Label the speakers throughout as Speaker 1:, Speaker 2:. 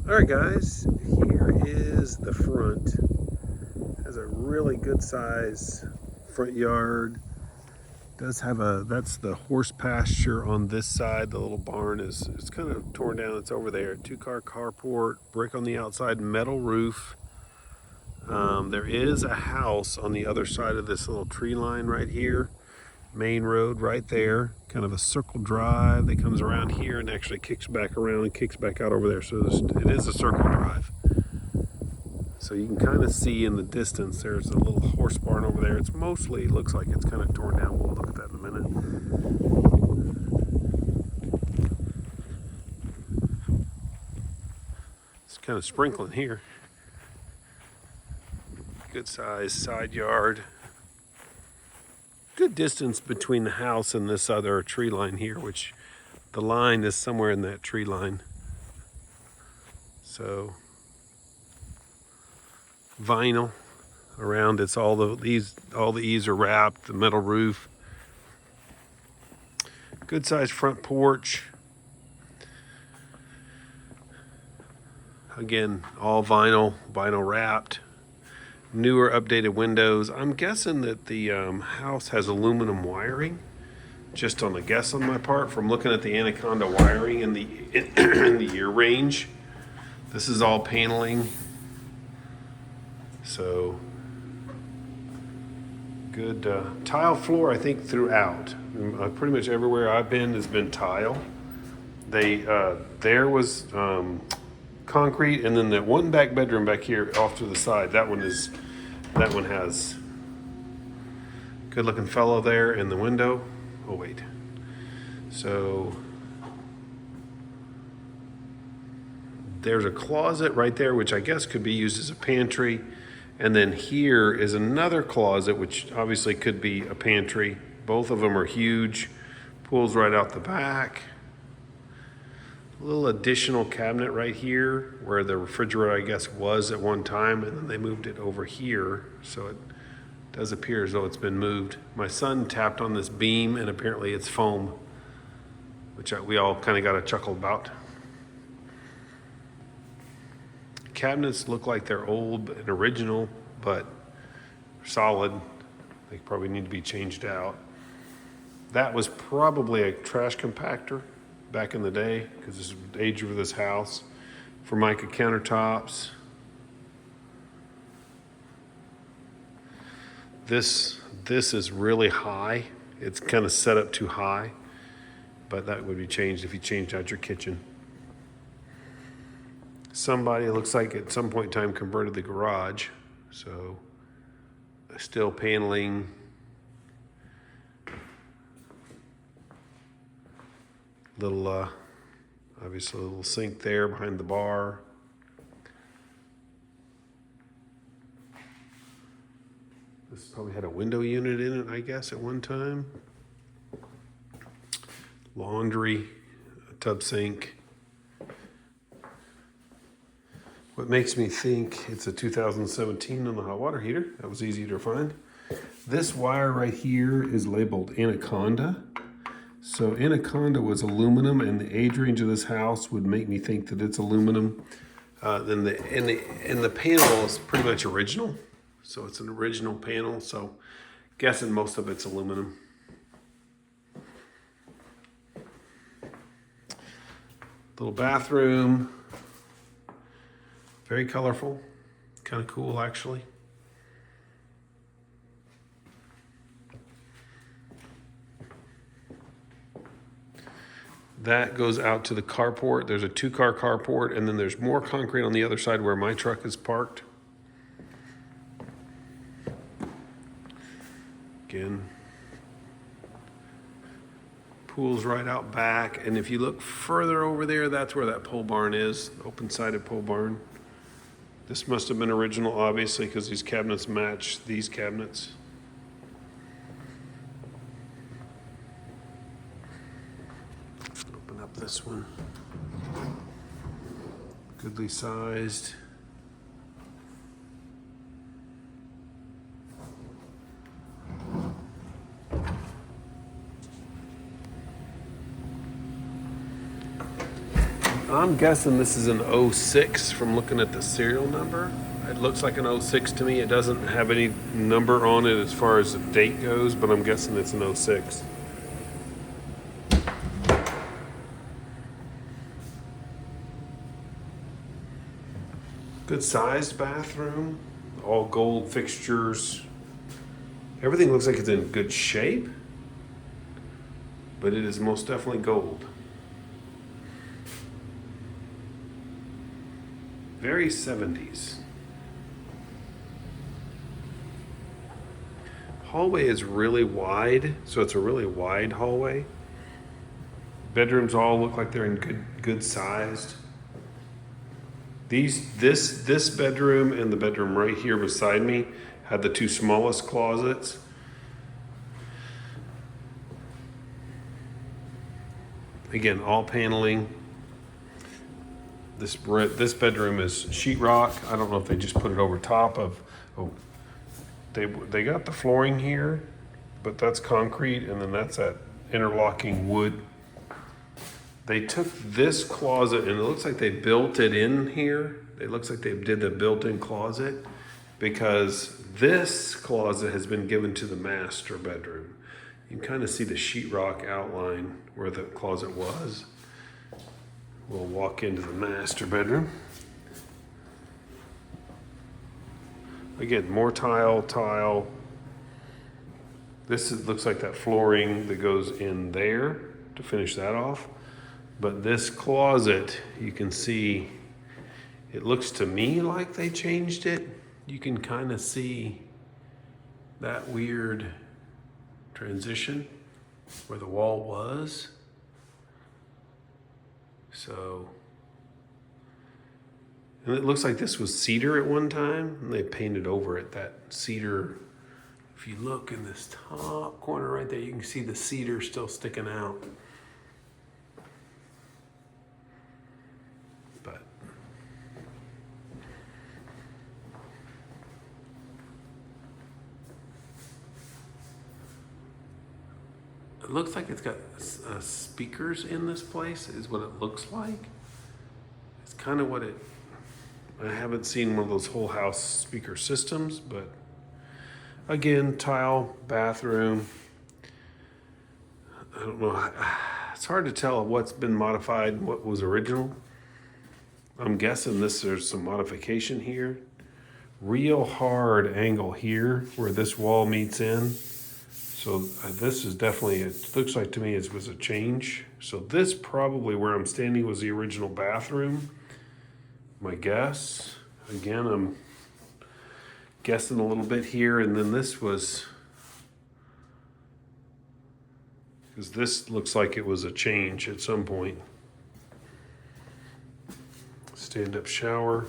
Speaker 1: Alright guys, here is the front. Has a really good size front yard. Does have that's the horse pasture on this side. The little barn is it's kind of torn down. It's over there. 2-car carport, brick on the outside, metal roof. There is a house on the other side of this little tree line right here. Main road right there, kind of a circle drive that comes around here and actually kicks back around and kicks back out over there. So it is a circle drive. So you can kind of see in the distance there's a little horse barn over there. It's mostly looks like it's kind of torn down. We'll look at that in a minute. It's kind of sprinkling here. Good size side yard. Good distance between the house and this other tree line here, which the line is somewhere in that tree line. So vinyl around it's all the eaves are wrapped, the metal roof. Good sized front porch. Again, all vinyl wrapped. Newer updated windows. I'm guessing that the house has aluminum wiring, just on a guess on my part from looking at the Anaconda wiring in the in the year range. This is all paneling, so good tile floor I think throughout. Pretty much everywhere I've been has been tile. There was concrete, and then that one back bedroom back here off to the side, that one has good looking fellow there in the window. Oh wait, so there's a closet right there which I guess could be used as a pantry, and then here is another closet which obviously could be a pantry. Both of them are huge, pulls right out the back. A little additional cabinet right here where the refrigerator I guess was at one time, and then they moved it over here, so it does appear as though it's been moved. My son tapped on this beam and apparently it's foam, which we all kind of got a chuckle about. Cabinets look like they're old and original, but solid. They probably need to be changed out. That was probably a trash compactor back in the day, because this is the age of this house. Formica countertops. This is really high. It's kind of set up too high, but that would be changed if you changed out your kitchen. Somebody, looks like at some point in time, converted the garage, so still paneling. Little, obviously a little sink there behind the bar. This probably had a window unit in it, I guess, at one time. Laundry, a tub sink. What makes me think it's a 2017 on the hot water heater. That was easy to find. This wire right here is labeled Anaconda. So Anaconda was aluminum, and the age range of this house would make me think that it's aluminum. Then the panel is pretty much original. So it's an original panel, so guessing most of it's aluminum. Little bathroom. Very colorful. Kind of cool, actually. That goes out to the carport. There's a 2-car carport, and then there's more concrete on the other side where my truck is parked. Again, pool's right out back, and if you look further over there, that's where that pole barn is, open-sided pole barn. This must have been original, obviously, because these cabinets match these cabinets. Open up this one. Goodly sized. I'm guessing this is an '06 from looking at the serial number. It looks like an '06 to me. It doesn't have any number on it as far as the date goes, but I'm guessing it's an '06. Good sized bathroom, all gold fixtures. Everything looks like it's in good shape, but it is most definitely gold. Very 70s. Hallway is really wide, so it's a really wide hallway. Bedrooms all look like they're in good sized. This bedroom and the bedroom right here beside me had the two smallest closets. Again, all paneling. This bedroom is sheetrock. I don't know if they just put it over top of. Oh, they got the flooring here, but that's concrete, and then that's that interlocking wood. They took this closet and it looks like they built it in here. It looks like they did the built-in closet because this closet has been given to the master bedroom. You can kind of see the sheetrock outline where the closet was. We'll walk into the master bedroom. Again, more tile. Looks like that flooring that goes in there to finish that off. But this closet, you can see, it looks to me like they changed it. You can kind of see that weird transition where the wall was. So, and it looks like this was cedar at one time, and they painted over it that cedar. If you look in this top corner right there, you can see the cedar still sticking out. But it looks like it's got speakers in this place, is what it looks like. It's kind of what it, I haven't seen one of those whole house speaker systems, but again, tile, bathroom. I don't know. It's hard to tell what's been modified and what was original. I'm guessing there's some modification here. Real hard angle here where this wall meets in. So this is definitely, it looks like to me it was a change. So this probably where I'm standing was the original bathroom. My guess. Again, I'm guessing a little bit here, and then this was, because this looks like it was a change at some point. Stand-up shower.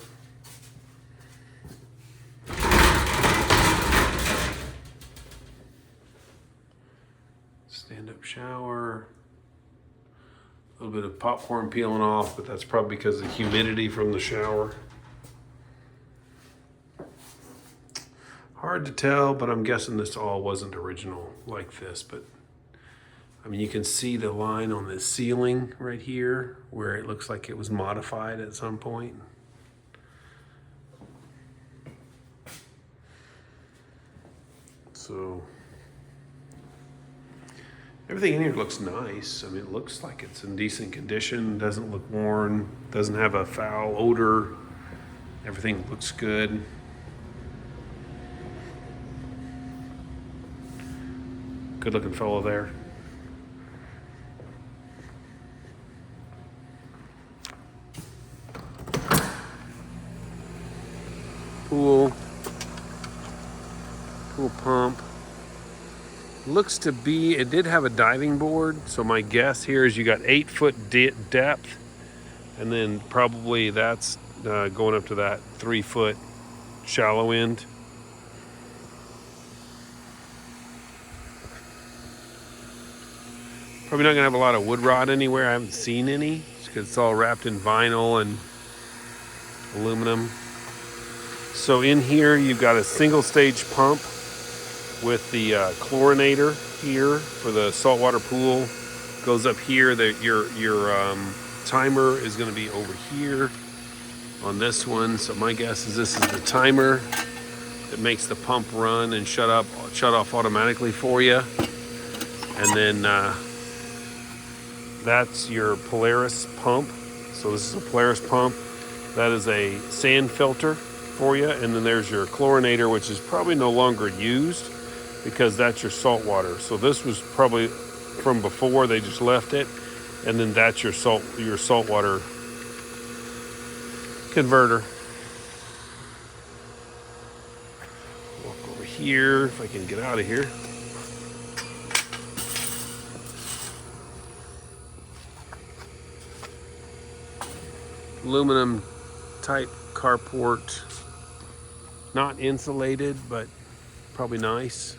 Speaker 1: Stand-up shower. A little bit of popcorn peeling off, but that's probably because of the humidity from the shower. Hard to tell, but I'm guessing this all wasn't original like this. But I mean, you can see the line on the ceiling right here where it looks like it was modified at some point. So everything in here looks nice. I mean, it looks like it's in decent condition, doesn't look worn, doesn't have a foul odor. Everything looks good. Good looking fellow there. Pool pump. Looks to be, it did have a diving board, so my guess here is you got 8-foot depth, and then probably that's going up to that 3-foot shallow end. Probably not gonna have a lot of wood rot anywhere. I haven't seen any because it's all wrapped in vinyl and aluminum. So in here you've got a single stage pump with the chlorinator here for the saltwater pool. Goes up here, that your timer is going to be over here on this one. So my guess is this is the timer that makes the pump run and shut off automatically for you. And then that's your Polaris pump. So this is a Polaris pump. That is a sand filter for you. And then there's your chlorinator, which is probably no longer used because that's your salt water. So this was probably from before, they just left it. And then that's your salt water converter. Walk over here if I can get out of here. Aluminum type carport, not insulated, but probably nice.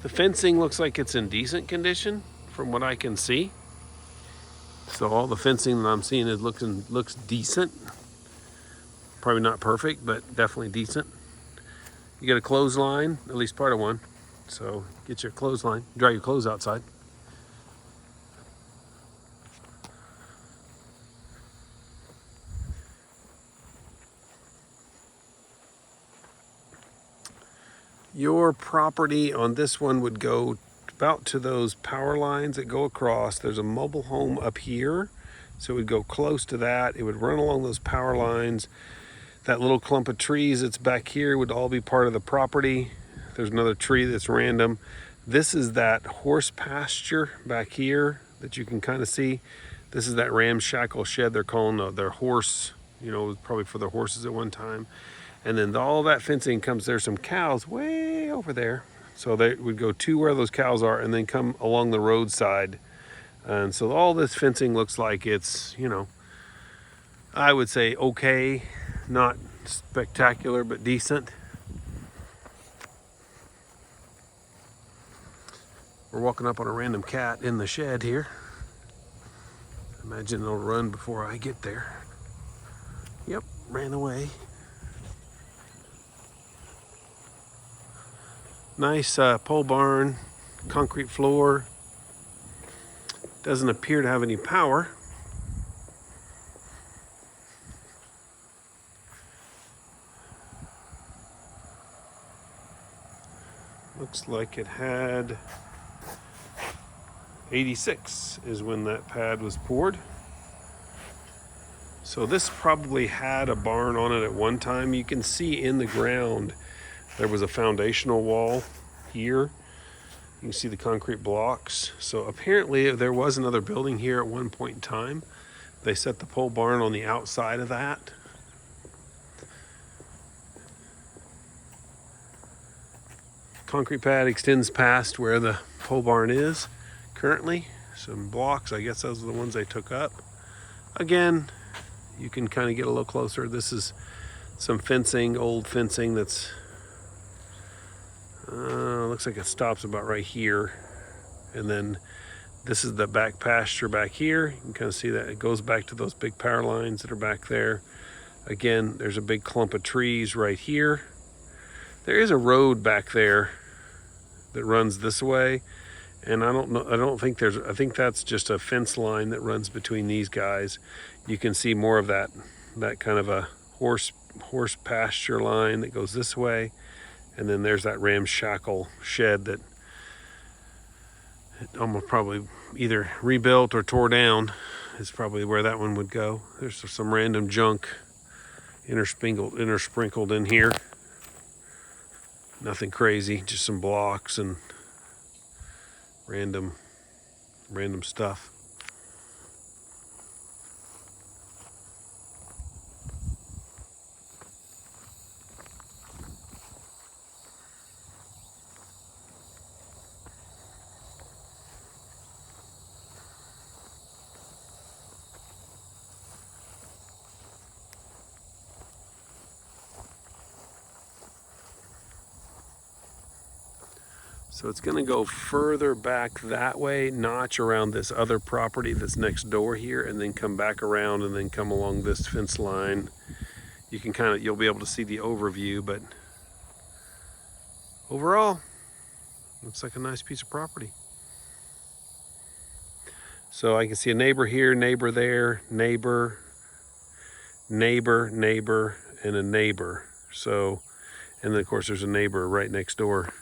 Speaker 1: The fencing looks like it's in decent condition from what I can see. So all the fencing that I'm seeing looks decent. Probably not perfect, but definitely decent. You get a clothesline, at least part of one. So get your clothesline, dry your clothes outside. Your property on this one would go about to those power lines that go across. There's a mobile home up here, so it would go close to that. It would run along those power lines. That little clump of trees that's back here would all be part of the property. There's another tree that's random. This is that horse pasture back here that you can kind of see. This is that ramshackle shed they're calling their horse, probably for the horses at one time. And then all that fencing comes, there's some cows way over there. So they would go to where those cows are and then come along the roadside. And so all this fencing looks like it's, I would say okay, not spectacular, but decent. We're walking up on a random cat in the shed here. Imagine it'll run before I get there. Yep, ran away. Nice pole barn, concrete floor. Doesn't appear to have any power. Looks like it had 86 is when that pad was poured. So this probably had a barn on it at one time. You can see in the ground there was a foundational wall here. You can see the concrete blocks. So apparently there was another building here at one point in time. They set the pole barn on the outside of that. Concrete pad extends past where the pole barn is currently. Some blocks, I guess those are the ones they took up. Again, you can kind of get a little closer. This is some fencing, old fencing that's looks like it stops about right here. And then this is the back pasture back here. You can kind of see that it goes back to those big power lines that are back there. Again, there's a big clump of trees right here. There is a road back there that runs this way. And I think that's just a fence line that runs between these guys. You can see more of that kind of a horse pasture line that goes this way. And then there's that ramshackle shed that almost probably either rebuilt or tore down is probably where that one would go. There's some random junk intersprinkled in here. Nothing crazy, just some blocks and random stuff. So it's going to go further back that way, notch around this other property that's next door here, and then come back around and then come along this fence line. You can you'll be able to see the overview, but overall, looks like a nice piece of property. So I can see a neighbor here, neighbor there, neighbor, neighbor, neighbor, and a neighbor. So, and then of course there's a neighbor right next door.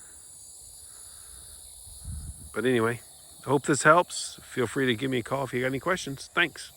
Speaker 1: But anyway, I hope this helps. Feel free to give me a call if you got any questions. Thanks.